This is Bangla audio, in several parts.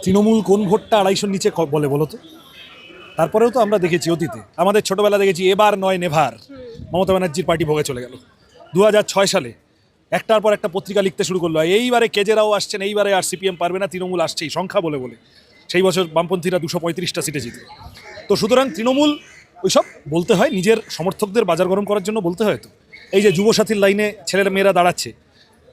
তৃণমূল কোন ভোটটা 250-র নিচে বলে বলো তো? তারপরেও তো আমরা দেখেছি অতীতে, আমাদের ছোটবেলা দেখেছি এবার নয় নেভার, মমতা ব্যানার্জির পার্টি ভোগে চলে গেল। 2006 সালে একটার পর একটা পত্রিকা লিখতে শুরু করলো, এইবারে কেজেরাও আসছেন, এইবারে আর সিপিএম পারবে না, তৃণমূল আসছেই সংখ্যা বলে বলে। সেই বছর বামপন্থীরা 235টা সিটে জিতে। তো সুতরাং তৃণমূল ওইসব বলতে হয়, নিজের সমর্থকদের বাজার গরম করার জন্য বলতে হয়। তো এই যে যুবসাথীর লাইনে ছেলেরা মেয়েরা দাঁড়াচ্ছে,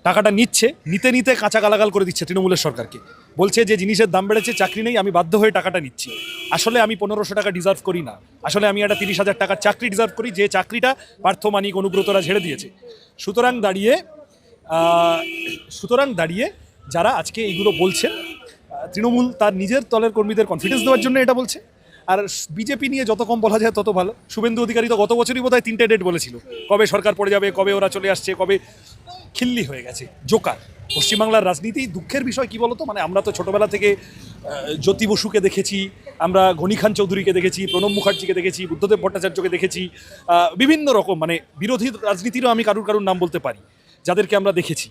টাকাটা নিচ্ছে, নিতে নিতে কাঁচা গালাগাল করে দিচ্ছে তৃণমূলের সরকারকে, বলছে যে জিনিসের দাম বেড়েছে, চাকরি নেই, আমি বাধ্য হয়ে টাকাটা নিচ্ছি। আসলে আমি 1500 টাকা ডিজার্ভ করি না, আসলে আমি একটা 30,000 টাকার চাকরি ডিজার্ভ করি, যে চাকরিটা পার্থ মানিক অনুব্রতরা ঝেড়ে দিয়েছে। সুতরাং দাঁড়িয়ে যারা আজকে এইগুলো বলছেন, তৃণমূল তার নিজের দলের কর্মীদের কনফিডেন্স দেওয়ার জন্য এটা বলছে। আর বিজেপি নিয়ে যত কম বলা যায় তত ভালো। শুভেন্দু অধিকারী তো গত বছরই বোধহয় 3টে ডেট বলেছিল, কবে সরকার পড়ে যাবে, কবে ওরা চলে আসছে, কবে। খিল্লি হয়ে গেছে, জোকার। পশ্চিমবাংলার রাজনীতি দুঃখের বিষয় কি বলতো, মানে আমরা তো ছোটবেলা থেকে জ্যোতি বসুকে দেখেছি, আমরা গনি খান চৌধুরীকে দেখেছি, প্রণব মুখার্জিকে দেখেছি, বুদ্ধদেব ভট্টাচার্যকে দেখেছি, বিভিন্ন রকম মানে বিরোধী রাজনীতিরও আমি কারুর নাম বলতে পারি যাদেরকে আমরা দেখেছি।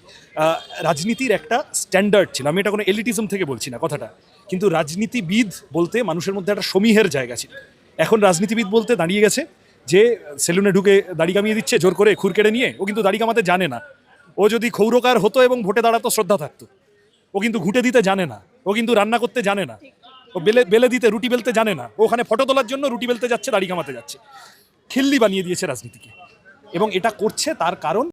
রাজনীতির একটা স্ট্যান্ডার্ড ছিল, আমি এটা কোনো এলিটিজম থেকে বলছি না কথাটা, কিন্তু রাজনীতিবিদ বলতে মানুষের মধ্যে একটা সমীহের জায়গা ছিল। এখন রাজনীতিবিদ বলতে দাঁড়িয়ে গেছে যে সেলুনে ঢুকে দাড়ি কামিয়ে দিচ্ছে জোর করে খুর কেড়ে নিয়ে, ও কিন্তু দাড়ি কামাতে জানে না। ও যদি ক্ষৌরকার হতো এবং ভোটে দাঁড়াতো শ্রদ্ধা থাকতো। ও কিন্তু ঘুঁটে দিতে জানে না, ও কিন্তু রান্না করতে জানে না, ও বেলে দিতে রুটি বেলতে জানে না, ও ওখানে ফটো তোলার জন্য রুটি বেলতে যাচ্ছে, দাড়ি কামাতে যাচ্ছে। খিল্লি বানিয়ে দিয়েছে রাজনীতিকে, এবং এটা করছে তার কারণ